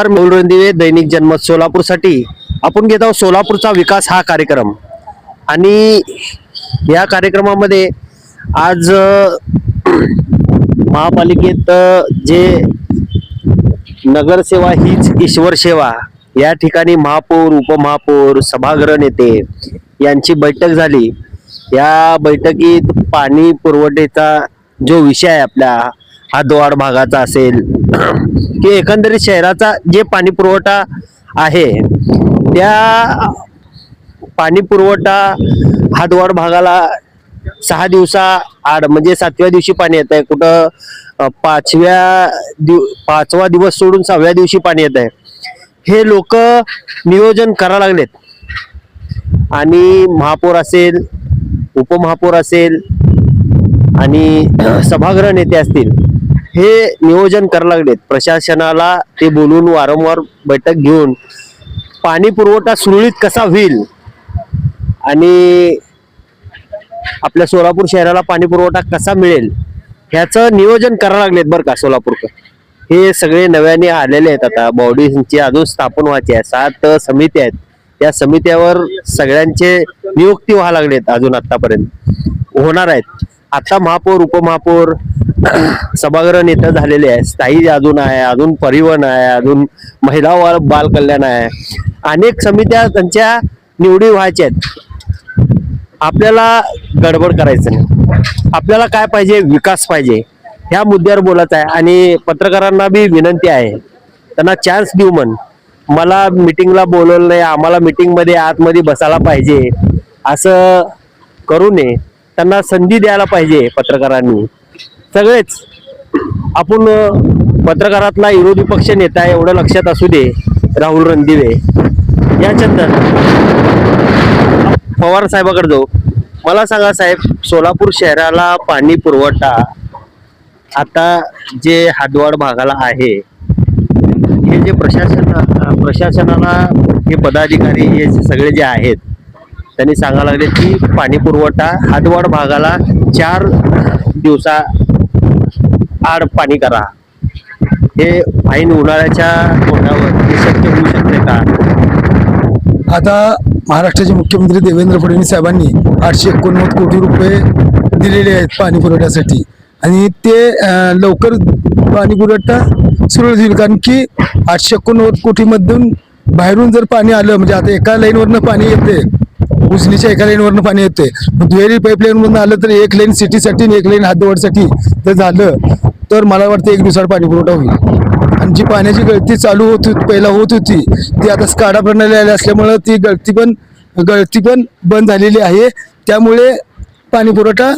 मौलरंदिवे दैनिक जनमत सोलापूरसाठी आपण घेत आहोत सोलापूरचा विकास हा कार्यक्रम। आणि या कार्यक्रमामध्ये आज महापालिकेत जे नगरसेवा हीच ईश्वर सेवा या ठिकाणी महापौर, उपमहापौर, सभागृह नेते यांची बैठक झाली। या बैठकीत पाणी पुरवठ्याचा जो विषय आहे आपल्या हातवाड भागाचा असेल की एकंदरीत शहराचा जे पाणी पुरवठा आहे त्या पाणी पुरवठा हातवाड भागाला 6 दिवसाआड म्हणजे 7व्या दिवशी पाणी येत आहे, कुठं 5वा दिवस सोडून 6व्या दिवशी पाणी येत आहे। हे लोक नियोजन करायला लागलेत आणि महापौर असेल, उपमहापौर असेल आणि सभागृह नेते असतील हे नियोजन करायला लागलेत। प्रशासनाला ते बोलून वारंवार बैठक घेऊन पाणी पुरवठा सुरळीत कसा होईल आणि आपल्या सोलापूर शहराला पाणी पुरवठा कसा मिळेल ह्याचं नियोजन करायला लागलेत बरं का। सोलापूरकर हे सगळे नव्याने आलेले आहेत, आता बॉडीची अजून स्थापन व्हायची आहे, 7 समित्या आहेत, त्या समित्यावर सगळ्यांचे नियुक्ती व्हायला लागलेत, अजून आतापर्यंत होणार आहेत। आता महापौर, उपमहापौर, सभागृह नेते झालेले आहे, स्थायी अजून आहे, अजून परिवहन आहे, अजून महिला व बाल कल्याण आहे, अनेक समित्या त्यांच्या निवडी व्हायच्या आहेत। आपल्याला गडबड करायचं नाही, आपल्याला काय पाहिजे, विकास पाहिजे, ह्या मुद्द्यावर बोलत आहे। आणि पत्रकारांना बी विनंती आहे, त्यांना चान्स देऊ म्हण, मला मीटिंगला बोलवलं नाही, आम्हाला मीटिंग मध्ये आतमध्ये बसायला पाहिजे असं करू नये, त्यांना संधी द्यायला पाहिजे पत्रकारांनी। सगळेच आपण पत्रकारातला विरोधी पक्ष नेता आहे एवढं लक्षात असू दे, राहुल रणदिवे याच्यानंतर पवार साहेबाकडे जाऊ। मला सांगा साहेब, सोलापूर शहराला पाणी पुरवठा आता जे हातवाड भागाला आहे हे जे प्रशासनाला हे पदाधिकारी हे सगळे जे आहेत त्यांनी सांगायला लागले की पाणी पुरवठा हातवाड भागाला 4 दिवसा आड पाणी करा। हे ऐन उन्हाळ्याच्या तोंडावर हे शक्य होऊ शकते का? आता महाराष्ट्राचे मुख्यमंत्री देवेंद्र फडणवीस साहेबांनी 889 कोटी रुपये दिलेले आहेत पाणी पुरवठ्यासाठी आणि ते लवकर पाणी पुरवठा सुरू होईल, कारण की 889 कोटीमधून बाहेरून जर पाणी आलं म्हणजे आता एका लाईनवरनं पाणी येते, उजनीच्या एका लाईनवरनं पाणी येते, दुहेरी पाईपलाईन मधून आलं तर एक लाईन सिटीसाठी आणि एक लाईन हातवाडसाठी जर झालं तर मला वाटतं 1 दिवसात पाणी पुरवठा होईल। आणि जी पाण्याची गळती चालू पहिला होत होती ती आता स्काडा प्रणाली आली असल्यामुळे ती गळती पण बंद झालेली आहे, त्यामुळे पाणी पुरवठा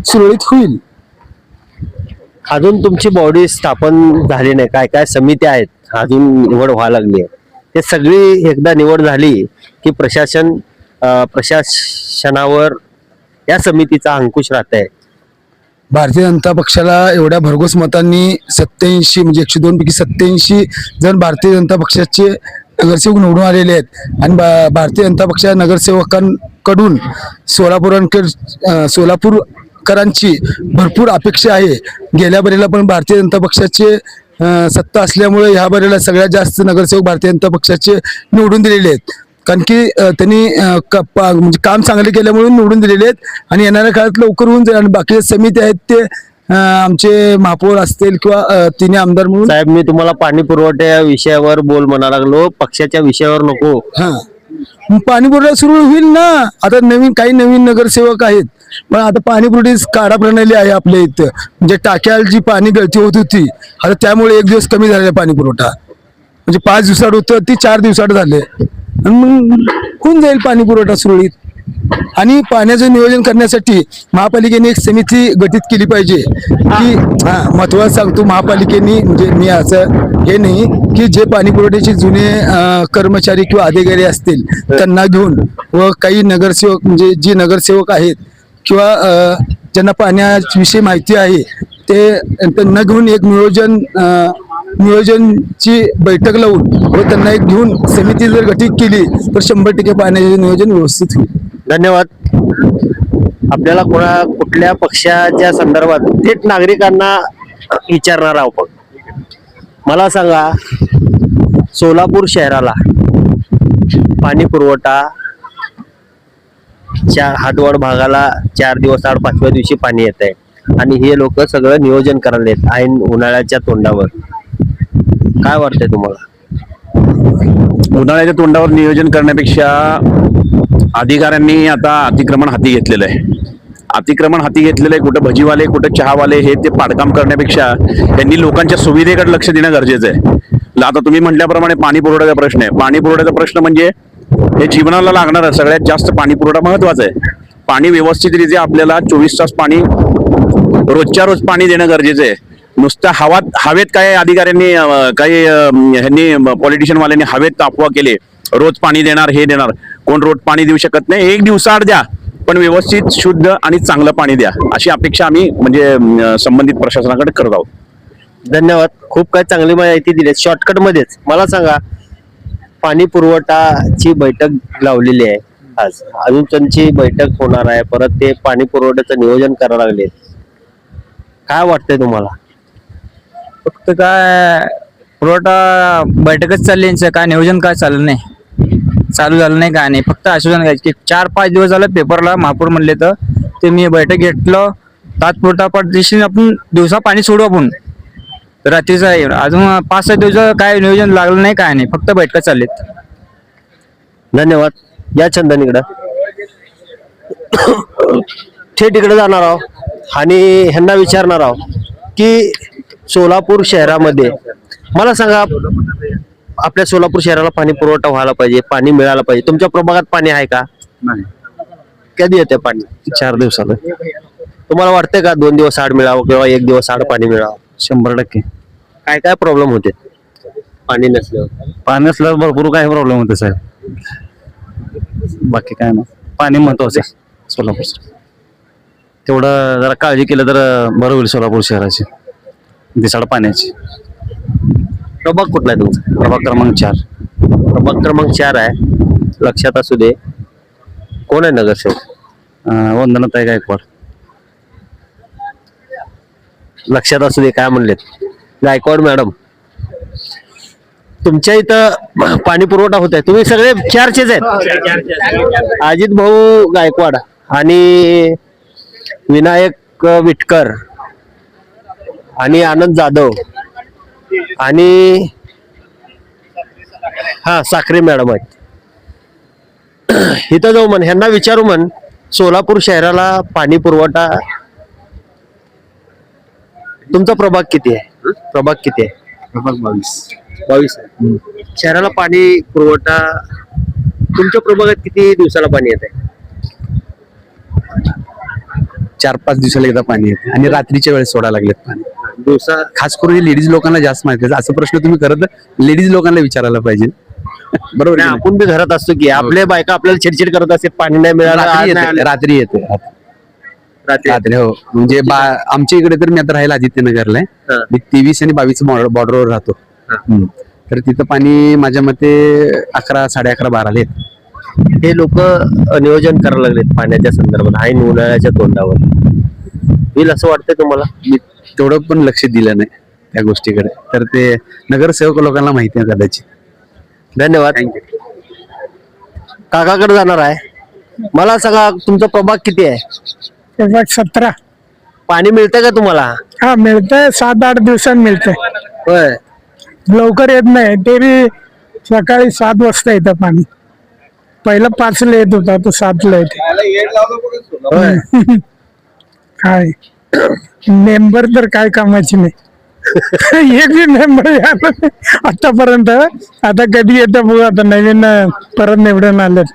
सुरळीत होईल। अजून तुमची बॉडी स्थापन झाली नाही, काय काय समित्या आहेत अजून निवड व्हायला लागली आहे, ते सगळी एकदा निवड झाली की प्रशासनावर या समितीचा अंकुश राहत आहे। भारतीय जनता पक्षाला एवढ्या भरघोस मतांनी 87 म्हणजे 102 पैकी 87 जण भारतीय जनता पक्षाचे नगरसेवक निवडून आलेले आहेत आणि भारतीय जनता पक्षा नगरसेवकांकडून सोलापूरकरांची भरपूर अपेक्षा आहे। गेल्या बरेला पण भारतीय जनता पक्षाचे सत्ता असल्यामुळे ह्या बरेला सगळ्यात जास्त नगरसेवक भारतीय जनता पक्षाचे निवडून दिलेले आहेत, कारण की त्यांनी म्हणजे काम चांगले केल्यामुळे निवडून दिलेले आहेत आणि येणाऱ्या काळात लवकर होऊन जाईल। आणि बाकीचे समिती आहेत ते आमचे महापौर असतील किंवा तिन्ही आमदार म्हणून। साहेब, मी तुम्हाला पाणी पुरवठ्या विषयावर बोल म्हणा लागलो, पक्षाच्या विषयावर नको। पाणी पुरवठा सुरू होईल ना, आता काही नवीन नगरसेवक आहेत, पण आता पाणी पुरवठ्याची काढा प्रणाली आहे आपल्या इथं, म्हणजे टाक्याला जी पाणी गळती होत होती आता त्यामुळे 1 दिवस कमी झालेला पाणी पुरवठा, म्हणजे 5 दिवसाआड होतं ती 4 दिवसाआड झाले, होऊन जाईल पाणी पुरवठा सुरळीत। आणि पाण्याचं नियोजन करण्यासाठी महापालिकेने एक समिती गठीत केली पाहिजे की महत्वाचं सांगतो, महापालिकेने म्हणजे मी असं हे नाही की जे पाणी पुरवठ्याचे जुने कर्मचारी किंवा अधिकारी असतील त्यांना घेऊन व काही नगरसेवक म्हणजे जे नगरसेवक आहेत किंवा ज्यांना पाण्याविषयी माहिती आहे ते त्यांना घेऊन एक नियोजनची बैठक लावून व त्यांना एक घेऊन समिती जर गठीत केली तर 100% पाण्याचे नियोजन व्यवस्थित होईल। धन्यवाद। आपल्याला कुठल्या पक्षाच्या संदर्भात थेट नागरिकांना विचारणार आहोत। मला सांगा, सोलापूर शहराला पाणी पुरवठा हातवड भागाला 4 दिवस आड 5व्या दिवशी पाणी येत आहे आणि हे लोक सगळं नियोजन करायला आहेत ऐन उन्हाळ्याच्या तोंडावर. काय वाटतंय तुम्हाला? उन्हाळ्याच्या तोंडावर नियोजन करण्यापेक्षा अधिकाऱ्यांनी आता अतिक्रमण हाती घेतलेलं आहे. अतिक्रमण हाती घेतलेलं आहे. कुठं भजीवाले कुठं चहावाले हे ते पाडकाम करण्यापेक्षा त्यांनी लोकांच्या सुविधेकडे लक्ष देणं गरजेचं आहे. आता तुम्ही म्हटल्याप्रमाणे पाणी पुरवठ्याचा प्रश्न आहे. पाणी पुरवठ्याचा प्रश्न म्हणजे हे जीवनाला लागणारं सगळ्यात जास्त पाणी पुरवठा महत्वाचा आहे. पाणी व्यवस्थितरित्या आपल्याला 24 तास पाणी रोजच्या रोज पाणी देणं गरजेचं आहे. नुसतं हवेत काय अधिकाऱ्यांनी काही ह्यांनी पॉलिटिशियन वाल्यांनी हवेत अफवा केले रोज पाणी देणार हे देणार. कोण रोज पाणी देऊ शकत नाही. 1 दिवसाआड द्या पण व्यवस्थित शुद्ध आणि चांगलं पाणी द्या अशी अपेक्षा आम्ही म्हणजे संबंधित प्रशासनाकडे करत आहोत. धन्यवाद. खूप काही चांगली माहिती दिली. शॉर्टकट मध्येच मला सांगा, पाणी पुरवठाची बैठक लावलेली आहे आज, अजून त्यांची बैठक होणार आहे, परत ते पाणी पुरवठ्याचं नियोजन करायला लागले. काय वाटतंय तुम्हाला? फक्त काय पुरवठा बैठकच चालली यांचं, काय नियोजन काय चाललं नाही, चालू झालं नाही काय नाही. फक्त आश्वासन घ्यायचे की 4-5 दिवस झालं पेपरला महापौर म्हणले तर ते मी बैठक घेतलं तात्पुरता पद्धतीने आपण दिवसा पाणी सोडू आपण रात्रीचं आहे. अजून 5-6 दिवस काय नियोजन लागलं नाही काय नाही, फक्त बैठका चाललीत. धन्यवाद. या चंदनीकडं थेट इकडे जाणार आहोत आणि ह्यांना विचारणार आहोत की सोलापूर शहरामध्ये मला सांगा, आपल्या सोलापूर शहराला पाणी पुरवठा व्हायला पाहिजे, पाणी मिळायला पाहिजे. तुमच्या प्रभागात पाणी आहे का? नाही. कधी येते पाणी? 4 दिवसाला. तुम्हाला वाटतंय का 2 दिवस आड मिळावं किंवा 1 दिवस आड पाणी मिळावं? 100%. काय काय प्रॉब्लेम होते पाणी नसल्यावर? पाणी असल्यावर भरपूर काही प्रॉब्लेम होते साहेब. बाकी काय नाही. पाणी महत्वाचं आहे सोलापूर. तेवढं जरा काळजी केलं तर बरं होईल सोलापूर शहराची दिसाड पाण्याची. प्रभाग कुठला आहे तुमचा? प्रभाग क्रमांक 4. प्रभाग क्रमांक 4 आहे. लक्षात असू दे. कोण आहे नगरसेवक? वंदनाताई गायकवाड. लक्षात असू दे. काय म्हणलेत? गायकवाड मॅडम. तुमच्या इथं पाणी पुरवठा होत आहे, तुम्ही सगळे 4चेच आहेत. अजित भाऊ गायकवाड आणि विनायक विटकर आणि आनंद जाधव आणि साखरे मॅडम आहेत. इथं जाऊ म्हण, ह्यांना विचारू म्हण, सोलापूर शहराला पाणी पुरवठा तुमचा प्रभाग किती आहे? प्रभाग किती आहे? प्रभाग 22 आहे. शहराला पाणी पुरवठा तुमच्या प्रभागात किती दिवसाला पाणी येत आहे? 4-5 दिवसाला एकदा पाणी येते आणि रात्रीच्या वेळेस सोडायला लागलेत पाणी. दिवसा खास करून लेडीज लोकांना जास्त माहिती आहे. असं प्रश्न तुम्ही करत लेडीज लोकांना विचारायला पाहिजे. बरोबर आहे की नाही? आपण बी घरात असतो की आपले बायका आपल्याला चिडचिड करत असते, पाणी नाही मिळालं, आज रात्री नाही येते. आलं. रात्री येते. रात्री. रात्री हो. म्हणजे आमच्या इकडे तर मी आता राहायला आदित्यनगरला आहे. हा. मी 23 आणि 22 बॉर्डरवर राहतो. हा. तर तिथं पाणी माझ्या मते 11, 11:30, 12 येत. हे लोक नियोजन करायला लागलेत पाण्याच्या संदर्भात ऐन उन्हाळ्याच्या तोंडावर. होईल असं वाटतंय तुम्हाला? मी तेवढं पण लक्ष दिलं नाही त्या गोष्टीकडे. तर ते नगरसेवक लोकांना माहिती आहे कदाचित. धन्यवाद. काकाकडे जाणार आहे. मला सांगा, तुमचा प्रभाग किती आहे? प्रभाग 17. पाणी मिळतंय का तुम्हाला? हा, मिळतंय. 7-8 दिवसांनी मिळतंय. होय. लवकर येत नाही. ते बी सकाळी 7 वाजता येतं पाणी. पहिलं 5ला येत होता, आता 7ला येते. होय. काय मेंबर तर काय कामाची नाही. एक बी मेंबर आतापर्यंत. आता कधी येतं बघू. आता नवीन परत निवडून आलेत.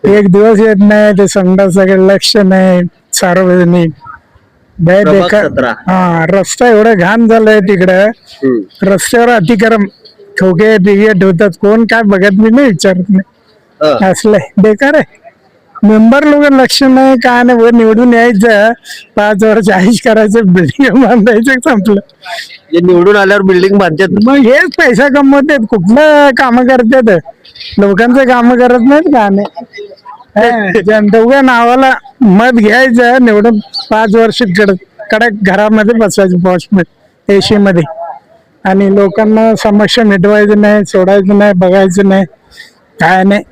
एक दिवस येत नाही. ते संडासाकडे लक्ष नाही. सार्वजनिक प्रभाग 17. हा, रस्ता एवढा घाण झालाय तिकडं. रस्त्यावर अतिक्रम ठोके बिगे ठेवतात. कोण काय बघत बी नाही, विचारत नाही. असलंय बेकार आहे. मेंबर लोक लक्ष नाही, काय नाही. वर निवडून यायचं, 5 वर्ष आयुष करायचं, बिल्डिंग बांधायचं, संपलं. जे निवडून आल्यावर बिल्डिंग बांधतात. मग हेच पैसा कमवतात. कुठलं काम करतात? लोकांचं काम करत नाहीत का नाही? जनता नावाला मत घ्यायचं, निवडून 5 वर्ष कडक घरामध्ये बसायचं, पॉश मध्ये, एसी मध्ये. आणि लोकांना समस्या मिटवायचं नाही, सोडायचं नाही, बघायचं नाही, काय नाही.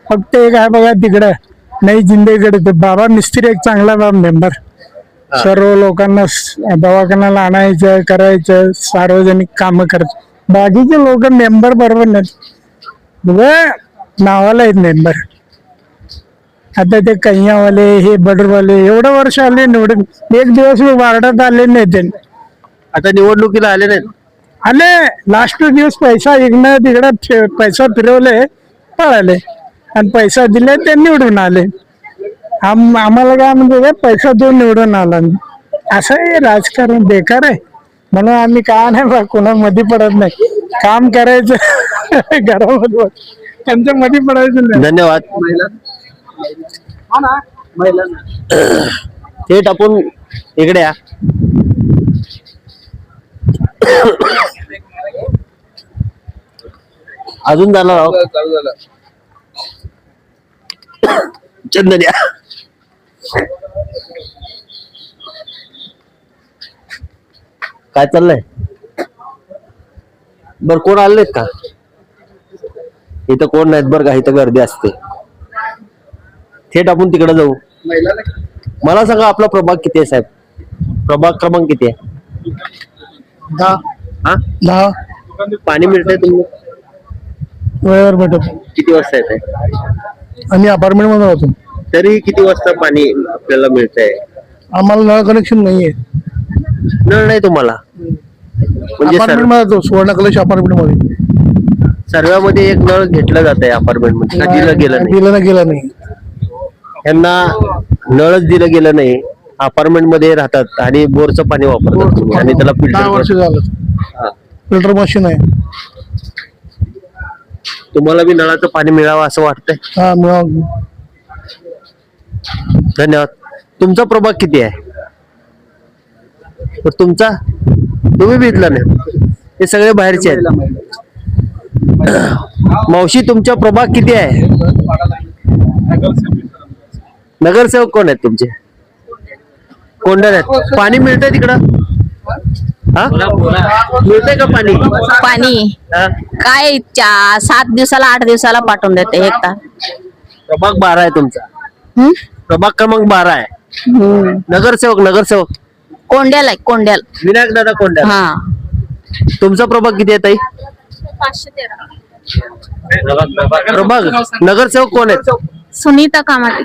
फक्त एक आहे बघा तिकडं नाही जिंदेकडे ते बाबा मिस्त्री एक चांगला मेंबर. सर्व लोकांना दवाखान्याला आणायचं, करायचं, सार्वजनिक कामं करायचं. बाकीचे लोक मेंबर बरोबर नाहीत, बघा नावाला आहेत मेंबर. आता ते कैयावाले हे बडरवाले एवढं वर्ष आले निवडून, एक दिवस वार्डात आले नाही ते. आता निवडणुकीला आले नाहीत. आले लास्ट दिवस पैसा इकडं तिकडं पैसा फिरवले, पळाले आणि पैसा दिले ते निवडून आले. आम्हाला काय म्हणजे पैसा देऊन निवडून आला. असं आहे राजकारण, बेकार आहे. म्हणून आम्ही काय नाही बा कोणामध्ये पडत नाही, काम करायचं घरामध्ये, त्यांच्या मध्ये पडायचं नाही. धन्यवाद. थेट आपण इकडे या. अजून जाणार आहोत. चंदन या. काय चाललंय? बर कोण आलेत का? इथं कोण नाहीत बरं का, इथं गर्दी असते. थेट आपण तिकडे जाऊ. मला सांगा आपला प्रभाग किती आहे साहेब? प्रभाग क्रमांक किती आहे? 10. पाणी मिळतंय तुम्हाला वेळेवर भेटत. किती वाजता येत? आम्ही अपार्टमेंट मध्ये होतो. तरी किती वाजता पाणी आपल्याला मिळतंय? आम्हाला नळ कनेक्शन नाहीये. नळ नाही तुम्हाला? म्हणजे अपार्टमेंट मध्ये होतो, सुवर्ण कलेश अपार्टमेंट मध्ये. सर्वांमध्ये एक नळ घेतलं जात आहे अपार्टमेंट मध्ये का दिलं गेलं नाही? दिलं गेलं नाही. यांना नळच दिलं गेलं नाही. अपार्टमेंट मध्ये राहतात आणि बोरचं पाणी वापरतात तुम्ही आणि त्याला 10 वर्ष फिल्टर. झालं. फिल्टर मशीन आहे. तुम्हाला बी नळाचं पाणी मिळावं असं वाटतंय? हा मिळावं. धन्यवाद. तुमचा प्रभाग किती आहे? तुमचा? तुम्ही बी इथला नाही, हे सगळे बाहेरचे आहेत. मावशी तुमचा प्रभाग किती आहे? नगरसेवक कोण आहेत तुमचे? कोंढर आहेत. पाणी मिळतंय तिकडं? हा मिळतंय का पाणी? पाणी हा? काय 7 दिवसाला 8 दिवसाला पाठवून देते हेक्टर. प्रभाग 12 आहे तुमचा. प्रभाग क्रमांक 12 आहे. नगरसेवक कोंड्याला आहे, कोंड्याल. विनायक दादा कोंड्या. हा तुमचा प्रभाग किती आहे ताई? 513. प्रभाग नगरसेवक कोण आहेत? सुनीता कामाते.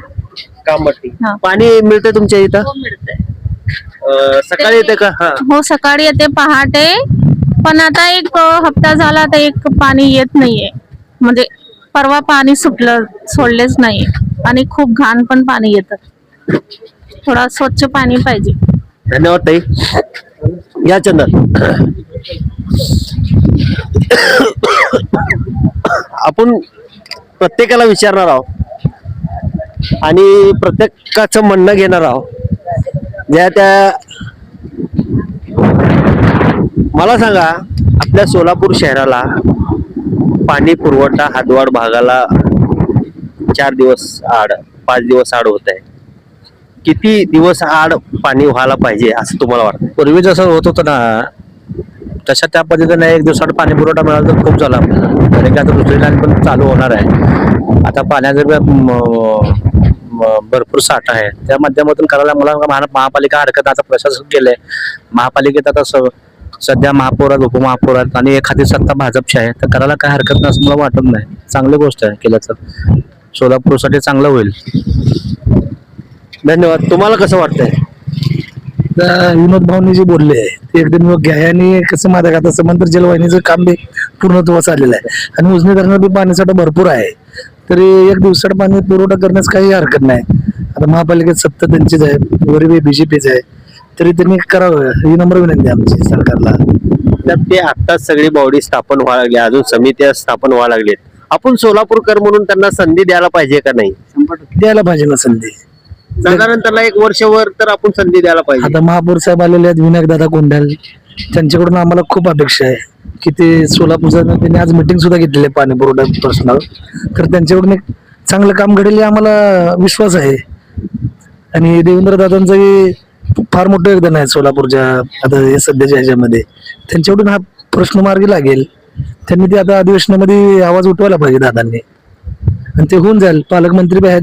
कामठी. हा. पाणी मिळतंय तुमच्या इथं? सकाळी येते का? हा. हो सकाळी येते पहाटे, पण आता एक हप्ता झाला तर एक पाणी येत नाहीये. म्हणजे परवा पाणी सोडलेच नाहीये आणि खूप घाण पण पाणी येतं. थोडा स्वच्छ पाणी पाहिजे. धन्यवाद ताई. या चंदन. आपण प्रत्येकाला विचारणार आहोत आणि प्रत्येकाचं म्हणणं घेणार आहोत. ज्या त्या मला सांगा, आपल्या सोलापूर शहराला पाणी पुरवठा हातवाड भागाला 4 दिवस आड 5 दिवस आड होत आहे. किती दिवस आड पाणी व्हायला पाहिजे असं तुम्हाला वाटतं? पूर्वी जसं होत होतं ना, तशा त्या पद्धतीने 1 दिवसात पाणी पुरवठा मिळाला तर खूप झाला आपल्याला. तरी काय आता दुसरी लाईन पण चालू होणार आहे. आता पाण्याचा भरपूर साठा आहे, त्या माध्यमातून करायला मला महापालिका हरकत. आता प्रशासन केलंय महापालिकेत. आता सध्या महापौरात उपमहापौरात आणि एखादी सत्ता भाजपची आहे, तर करायला काय हरकत नाही असं मला वाटत नाही. चांगली गोष्ट आहे केलं तर सोलापूरसाठी चांगलं होईल. धन्यवाद. तुम्हाला कसं वाटतंय? विनोद भाऊनी जे बोलले ते एकदम योग्य आहे. आणि कसं माहिती का, आता समंदर जलवाहिनीचं काम बी पूर्णत्वास आलेलं आहे आणि उजनी धरणात बी पाणीसाठा भरपूर आहे. तरी 1 दिवसात पाणी पुरवठा करण्यास काही हरकत नाही. आता महापालिकेत सत्ता त्यांचीच आहे, वरील बीजेपीच आहे, तरी त्यांनी करावं ही नम्र विनंती आमची सरकारला. तर ते आत्ताच सगळी बॉडी स्थापन व्हायला लागली, अजून समित्या स्थापन व्हायला लागलेत. आपण सोलापूरकर म्हणून त्यांना संधी द्यायला पाहिजे का नाही? द्यायला पाहिजे ना संधी. साधारण त्याला 1 वर्षभर तर आपण संधी द्यायला पाहिजे. आता महापौर साहेब आलेले आहेत, विनायक दादा कोंडाल, त्यांच्याकडून आम्हाला खूप अपेक्षा आहे की ते सोलापूरचं त्यांनी आज मीटिंग सुद्धा घेतलेली आहे पाणी पुरवठा पर्सनल. तर त्यांच्याकडून एक चांगलं काम घडेल आम्हाला विश्वास आहे. आणि देवेंद्र दादांचाही फार मोठं योगदान आहे सोलापूरच्या आता हे सध्याच्या ह्याच्यामध्ये. त्यांच्याकडून हा प्रश्न मार्गी लागेल. त्यांनी ते आता अधिवेशनामध्ये आवाज उठवायला पाहिजे दादांनी, आणि ते होऊन जाईल. पालकमंत्री बी आहेत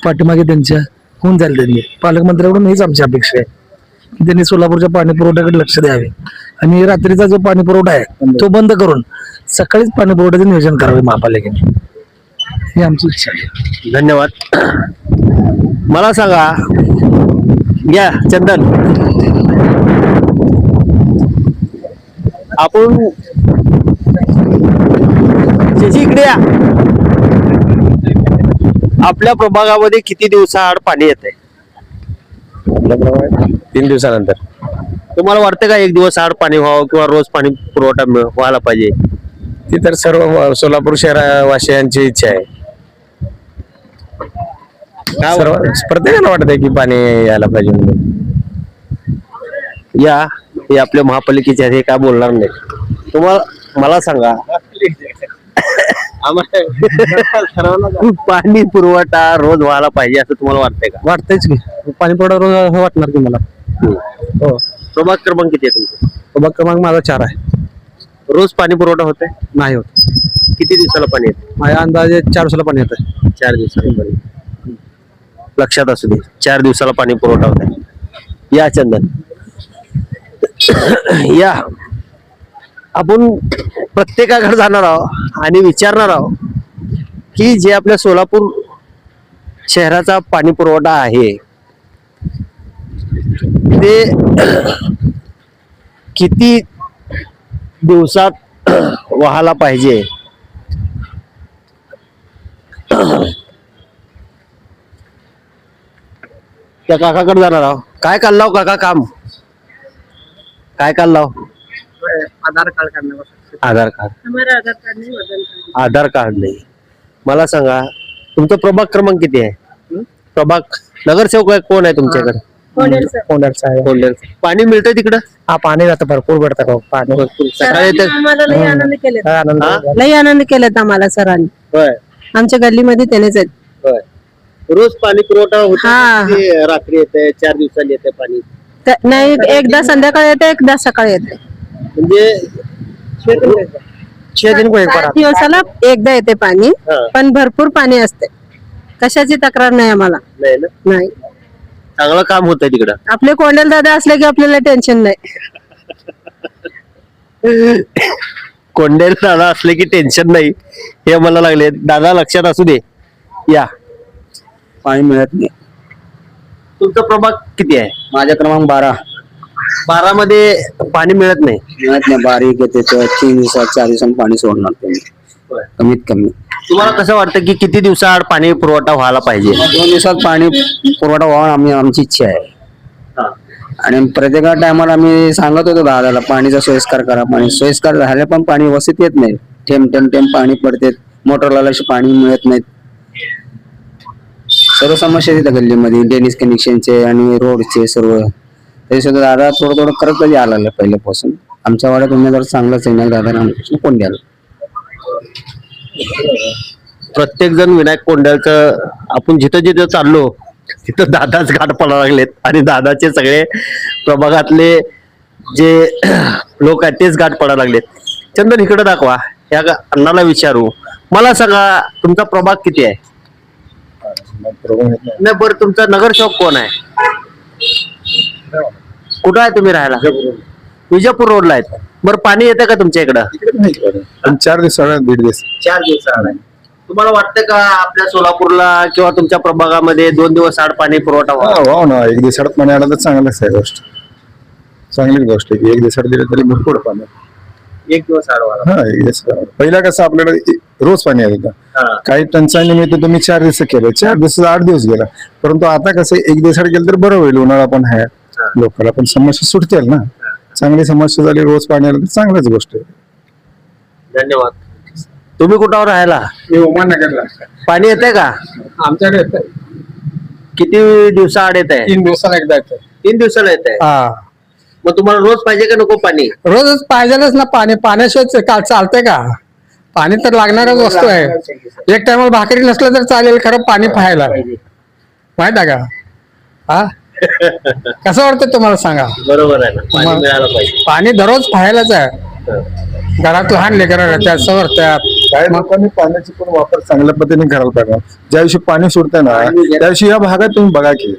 पाठीमागे त्यांच्या, होऊन जाईल त्यांनी. पालकमंत्र्याकडून हीच आमची अपेक्षा आहे की त्यांनी सोलापूरच्या पाणी पुरवठ्याकडे लक्ष द्यावे, आणि रात्रीचा जो पाणी पुरवठा आहे तो बंद करून सकाळीच पाणी पुरवठ्याचे नियोजन करावे महापालिकेने, ही आमची इच्छा आहे. धन्यवाद. मला सांगा, या चंदन, आपण शशी इकडे या. आपल्या प्रभागामध्ये किती दिवसाआड पाणी येते? 3 दिवसानंतर. तुम्हाला वाटतं का एक दिवस आड पाणी व्हावं किंवा रोज पाणी पुरवठा व्हायला पाहिजे? ती तर सर्व सोलापूर शहरवासियांची इच्छा आहे. सर्व प्रत्येकाला वाटतंय की पाणी यायला पाहिजे म्हणून. या, हे आपल्या महापालिकेचे आहेत, हे काय बोलणार नाही. तुम्हाला मला सांगा, पाणी पुरवठा रोज व्हायला पाहिजे असं तुम्हाला वाटतंय का? वाटतंयच की पाणी पुरवठा रोज वाटणार की मला. हो. प्रभाग क्रमांक किती आहे तुमचा? प्रभाग क्रमांक माझा 4 आहे. रोज पाणी पुरवठा होतोय? नाही होत. किती दिवसाला पाणी येते? माझ्या अंदाजे 4 दिवसाला पाणी येतं. 4 दिवसाला पाणी. लक्षात असू दे, 4 दिवसाला पाणी पुरवठा होत. या चंदन, या. आपण प्रत्येकाकडे जाणार आहोत आणि विचारणार आहोत की जे आपल्या सोलापूर शहराचा पाणी पुरवठा आहे ते किती दिवसात व्हायला पाहिजे. त्या काकाकडे जाणार आहोत. काय काढलाव काका काम? काय काढलाव? आधार कार्ड करण्यावर आधार कार्ड. आधार कार्ड नाही. मला सांगा, तुमचा प्रभाग क्रमांक किती आहे? प्रभाग नगरसेवक कोण आहे तुमच्याकडे? कोंडेल. पाणी मिळतंय तिकडं? हा, पाणी जातं भरपूर भेटतं पाणी. सकाळी येतं? आम्हाला लई आनंद केलेत. हा? लई आनंद केलेत आम्हाला सरांनी. होय, आमच्या गल्लीमध्ये त्यानेच आहेत. होय. रोज पाणी पुरवठा होतो हा. की रात्री येते, 4 दिवसांनी येते पाणी? नाही, एकदा संध्याकाळी येते, एकदा सकाळी येते. म्हणजे 7 दिवसाला एकदा येते पाणी, हा. पण भरपूर पाणी असते. कशाची तक्रार नाही आम्हाला. नाही ना? नाही, चांगलं काम होतंय तिकडं. आपले कोंडेल दादा असले की आपल्याला टेन्शन नाही. कोंडेल दादा असले की टेन्शन नाही, हे मला लागले. दादा लक्षात असू दे. या. पाणी मिळत नाही. तुमचा प्रभाग किती आहे? माझा क्रमांक 12. 12 मध्ये पाणी मिळत नाही. मिळत नाही. बारीक येते तर 3 दिवसात 4 दिवसांनी पाणी सोडणार तुम्ही, कमीत कमी. तुम्हाला कसं वाटतं की किती दिवसाआड पाणी पुरवठा व्हायला पाहिजे? 2 दिवसात पाणी पुरवठा व्हावा आमची इच्छा आहे. आणि प्रत्येक टायमाला आम्ही सांगत होतो दादाला पाणीचा सोयीस्कर करा. पाणी सोयीस्कर झाले पण पाणी व्यवस्थित येत नाही. थेंब थेंब थेंब पाणी पडते. मोटरला पाणी मिळत नाहीत. सर्व समस्या येतात गल्लीमध्ये, ड्रेनेज कनेक्शनचे आणि रोडचे सर्व. तरी सुद्धा दादा थोडं थोडं करत कधी आला पहिल्यापासून. आमच्या वाड्यात उमेदवार चांगलाच आहे ना दादा रामकृष्ण कोंड्याल. प्रत्येक जण विनायक कोंड्याचं, आपण जिथं जिथं चाललो तिथं दादाच घाट पडायला लागलेत आणि दादाचे सगळे प्रभागातले जे लोक आहेत तेच घाट पडायला लागलेत. चंदन इकडे दाखवा, या अण्णाला विचारू. मला सांगा, तुमचा प्रभाग किती आहे? नाही, बरं तुमचा नगरसेवक कोण आहे? कुठं आहे तुम्ही राहायला? विजापूर रोडला आहेत. बरं पाणी येतं का तुमच्या इकडं? 4 दिवसाला 1.5 दिवस. 4 दिवसाआड आहे. तुम्हाला वाटतं का आपल्या सोलापूरला किंवा तुमच्या प्रभागामध्ये 2 दिवस आड पाणी पुरवठा व्हावा? हो ना, 1 दिवसात पाणी आलं तर चांगलंच आहे. गोष्ट चांगलीच गोष्ट आहे की 1 दिवसात दिलं तरी भरपूर पाणी. 1 दिवस आड व्हावा. हा, 1 दिवस. पहिला कसं आपल्याकडे रोज पाणी येत होतं. हा. काही टंचाई निमित्त तुम्ही 4 दिवस केलं, 4 दिवसाचा 8 दिवस गेला. परंतु आता कसं 1 दिवसात गेलं तर बरं होईल. उन्हाळा पण आहे, लोकांना पण समस्या सुटतील ना. चांगली समस्या झाली, रोज पाणी आलं तर चांगलीच गोष्ट आहे. धन्यवाद. तुम्ही कुठावर राहायला? मी उमानगरला. पाणी येतंय का? आमच्याकडे येतं. किती दिवसाआड येत आहे? 3 दिवसाला एकदा येतं. 3 दिवसाला येत आहे. मग तुम्हाला रोज पाहिजे का नको पाणी? रोजच पाहिजेलच ना पाणी. पाण्याशिवाय का चालतंय का? पाणी तर लागणारच वस्तू आहे. एक टायमाला भाकरी नसलं तर चालेल, खरं पाणी पाहायला माहित आहे का? हा, कसं वाटतं तुम्हाला सांगा? बरोबर आहे ना, पाणी मिळालं पाहिजे. पाणी दररोज पाहायलाच आहे. घरात लहान लेकरं त्याचं वाटतात. काही लोकांनी पाण्याचा पण वापर चांगल्या पद्धतीने करायला पाहिजे. ज्या दिवशी पाणी सोडतंय ना त्या दिवशी या भागात तुम्ही बघा की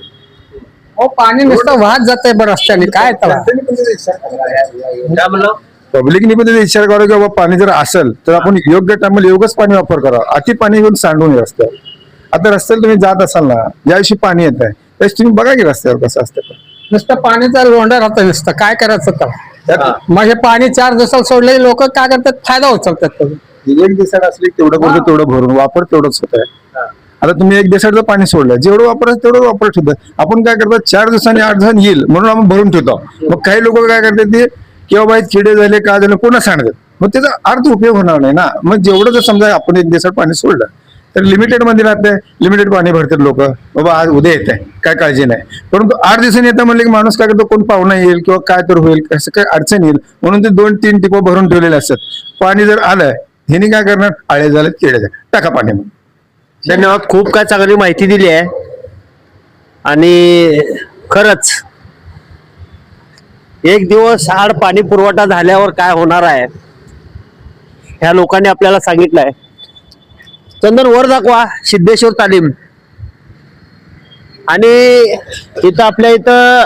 हो, पाणी नुसतं वाहत जातंय बरं रस्त्याने, काय त्याला? काय म्हणलं? पब्लिकने पण त्याचा विचार करा की बाबा पाणी जर असेल तर आपण योग्य टायमाला योग्यच पाणी वापर करा. अति पाणी घेऊन सांडून नये रस्त्यावर. आता रस्त्याला तुम्ही जात असाल ना, ज्या दिवशी पाणी येत आहे त्याच तुम्ही बघा की रस्त्यावर कसं असतं. नुसतं पाणीचा लोंढा राहतं, नुसतं काय करायचं त्याला? मग हे पाणी 4 दिवसाला सोडले लोक काय करतात, फायदा उचलतात त्याचा. एक दिवसात असली तेवढं करतो तेवढं भरून वापर तेवढंच होत आहे. आता तुम्ही एक दिवसाचं पाणी सोडलं, जेवढं वापरायचं तेवढं वापर ठेवतं. आपण काय करतो 4 दिवसांनी 8 दिवसांनी येईल म्हणून आपण भरून ठेवतो. मग काही लोक काय करतात ते किंवा बाई किडे झाले का झाले कोणा सांगतात, मग त्याचा अर्थ उपयोग होणार नाही ना. मग जेवढं जर समजा आपण एक दिवसात पाणी सोडलं तर लिमिटेड मध्ये राहते, लिमिटेड पाणी भरतात लोक. बाबा आज उद्या येत आहे काय काळजी नाही. परंतु 8 दिवसांनी येतं म्हणले की माणूस काय करतो, कोण पाहुणा येईल किंवा काय तर होईल, कसं काय अडचण येईल म्हणून ते 2-3 टिपं भरून ठेवलेले असतात. पाणी जर आलं ह्यानी काय करणार, आळे झाले किडे झाले, टाका पाणी. धन्यवाद. खूप काय चांगली माहिती दिली आहे. आणि खरंच एक दिवस आड पाणी पुरवठा झाल्यावर काय होणार आहे ह्या लोकांनी आपल्याला सांगितलंय. चंदन वर दाखवा, सिद्धेश्वर तालीम. आणि इथं आपल्या इथं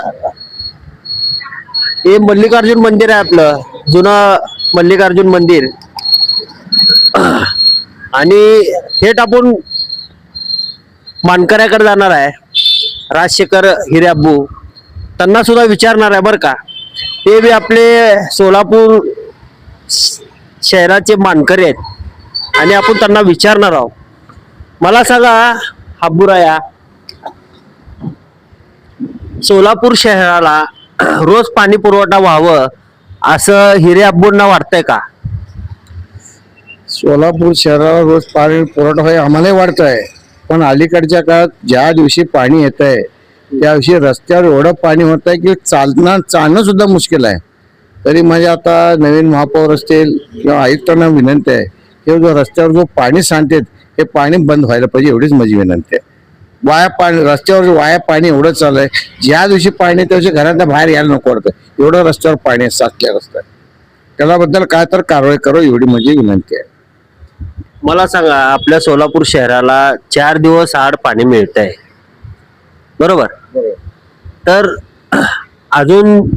हे मल्लिकार्जुन मंदिर आहे, आपलं जुनं मल्लिकार्जुन मंदिर. आणि थेट आपण मानकऱ्याकडे जाणार आहे, राजशेखर हिरेअब्बू. त्यांना सुद्धा विचारणार आहे बरं का. ते बी आपले सोलापूर शहराचे मानकरी आहेत आणि आपण त्यांना विचारणार आहोत. मला सांगा हाबुराया, सोलापूर शहराला रोज पाणी पुरवठा व्हावं असं हिरेअब्बूंना वाटतंय का? सोलापूर शहराला रोज पाणी पुरवठा होईल आम्हालाही वाटत आहे. पण अलीकडच्या काळात ज्या दिवशी पाणी येत आहे त्या दिवशी रस्त्यावर एवढं पाणी होत आहे की चालणं सुद्धा मुश्किल आहे. तरी म्हणजे आता नवीन महापौर असतील किंवा आयुक्तांना विनंती आहे की जो रस्त्यावर जो पाणी सांडतात हे पाणी बंद व्हायला पाहिजे, एवढीच माझी विनंती आहे. वाया पाणी रस्त्यावर वाया पाणी एवढं चालू आहे, ज्या दिवशी पाणी त्या दिवशी घरातल्या बाहेर यायला नको वाटतं, एवढं रस्त्यावर पाणी साचल्या रस्त्यावर. त्याबद्दल काय तर कारवाई करू एवढी माझी विनंती आहे. मला सांगा, आपल्या सोलापूर शहराला 4 दिवस आड पाणी मिळत आहे, बरोबर? तर अजून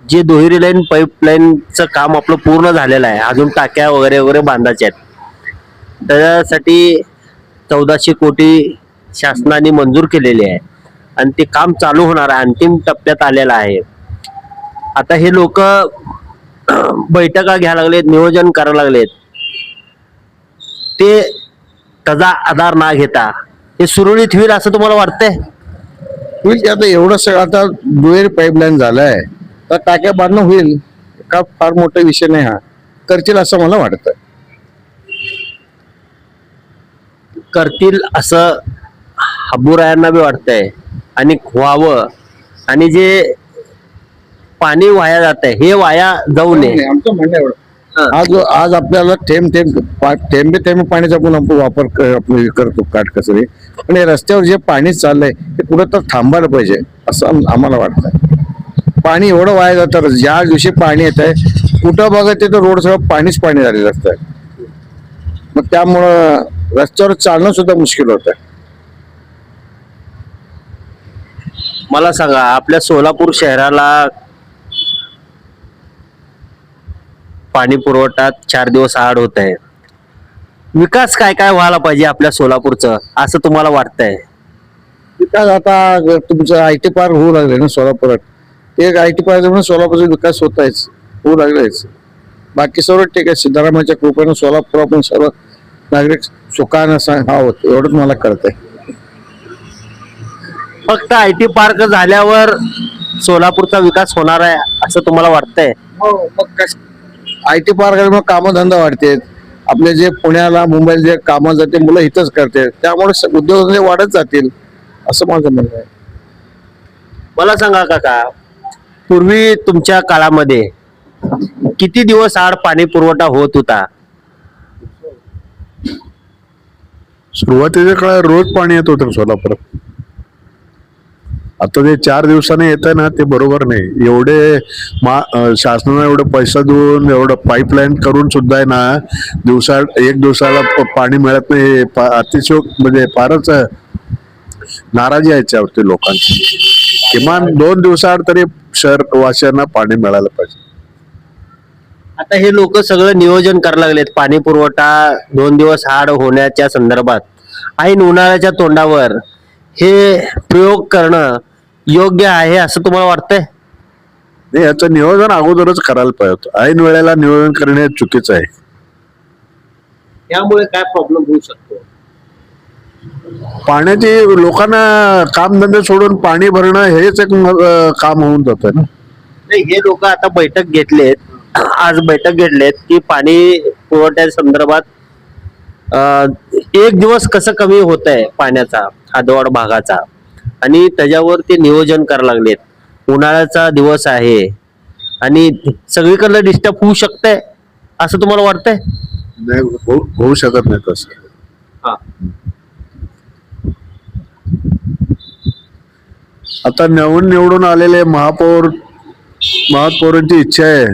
जे दुहेरी लाईन पाईपलाईनचं काम आपलं पूर्ण झालेलं आहे, अजून टाक्या वगैरे वगैरे बांधायच्या आहेत. त्याच्यासाठी 1400 कोटी शासनाने मंजूर केलेली आहे आणि ते काम चालू होणार आहे, अंतिम टप्प्यात आलेलं आहे. आता हे लोक बैठका घ्यायला लागलेत, नियोजन करायला लागलेत. ते त्याचा आधार ना घेता हे सुरळीत होईल असं तुम्हाला वाटतंय? होईल की आता एवढं सगळं आता दुहेरी पाईपलाईन झालंय तर टाक्या बांधणं होईल का, फार मोठा विषय नाही हा. करतील असं मला वाटतं. करतील असं हाबुरायांना बी वाटतंय आणि व्हावं. आणि जे पाणी वाया जात आहे हे वाया जाऊ नये. आमचं म्हणणं एवढं आज आपल्याला थेंबे थेंबे पाण्याचा पण आपण वापर आपण करतो काटकसरी, पण हे रस्त्यावर जे पाणी चाललंय ते कुठं तर थांबायला पाहिजे असं आम्हाला वाटतं. पाणी एवढं वाया जातं, ज्या दिवशी पाणी येत आहे कुठं बघत ते तर रोड सगळं पाणीच पाणी झालेलं असतं. मग त्यामुळं रस्त्यावर चालणं सुद्धा मुश्किल होत आहे. मला सांगा, आपल्या सोलापूर शहराला पाणी पुरवठा 4 दिवस आड होत आहे. विकास काय काय व्हायला पाहिजे आपल्या सोलापूरचं असं तुम्हाला वाटतंय? विकास आता तुमचं IT पार्क होऊ लागले ना सोलापुरात, ते IT पार्क म्हणून सोलापूरचा विकास होत आहेच, होऊ लागलायच. बाकी सर्व ठीक आहे. सिद्धरामाच्या कृपेनं सोलापूर आपण सर्व नागरिक सुखानं आहोत एवढंच मला कळतंय. फक्त IT पार्क झाल्यावर सोलापूरचा विकास होणार आहे असं तुम्हाला वाटतंय? हो, मग IT पार्क कामधंदा वाढते. आपले जे पुण्याला मुंबईला जे कामं जाते मुलं इथंच करते, त्यामुळे उद्योगधंदे वाढत जातील असं माझं म्हणणं आहे. मला सांगा काका, पूर्वी तुमच्या काळामध्ये किती दिवस आड पाणी पुरवठा होत होता? सुरुवातीच्या काळात रोज पाणी येत होतं सोलापुरात. आता ते 4 दिवसाने येत आहे ना, ते बरोबर नाही. शासनाने एवढे पैसा देऊन एवढं पाईपलाईन करून सुद्धा आहे ना, एक दिवसाला पाणी मिळत नाही. अतिशय म्हणजे फारच नाराजी आहे याच्यावरती लोकांची. किमान 2 दिवसाआड तरी शहरवासियांना पाणी मिळालं पाहिजे. आता हे लोक सगळं नियोजन करायला लागलेत. पाणी पुरवठा 2 दिवस आड होण्याच्या संदर्भात ऐन उन्हाळ्याच्या तोंडावर हे प्रयोग करणं योग्य आहे असं तुम्हाला वाटतंय? नाही, याचं नियोजन अगोदरच करायला पाहिजे. ऐन वेळेला नियोजन करणे चुकीचं आहे. त्यामुळे काय प्रॉब्लेम होऊ शकतो? पाण्याची लोकांना कामधंदे सोडून पाणी भरणं हेच एक काम होऊन जातं ना. नाही, हे लोक आता बैठक घेतलेत, आज बैठक घेतलेत की पाणी पुरवठ्या संदर्भात 1 दिवस कसं कमी होत आहे पाण्याचा हादवाड भागाचा, आणि त्याच्यावर ते नियोजन करायला लागलेत. उन्हाळ्याचा दिवस आहे आणि सगळीकडलं डिस्टर्ब होऊ शकतंय असं तुम्हाला वाटतंय? नाही, होऊ शकत नाही तसं. हा. आता नवीन निवडून आलेले महापौरांची इच्छा आहे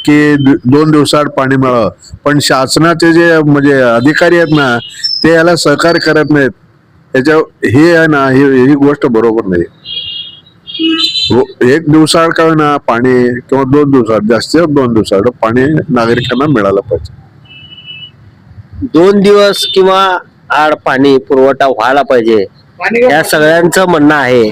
की 2 दिवसाआड पाणी मिळावं, पण शासनाचे जे म्हणजे अधिकारी आहेत ना, ते याला सहकार्य करत नाहीत. हे आहे ना, ही गोष्ट बरोबर नाही. 1 दिवसाआड का ना पाणी किंवा 2 दिवसाआड, जास्तीत 2 दिवसाआड पाणी नागरिकांना मिळालं पाहिजे. 2 दिवस किंवा आड पाणी पुरवठा व्हायला पाहिजे, या सगळ्यांचं म्हणणं आहे.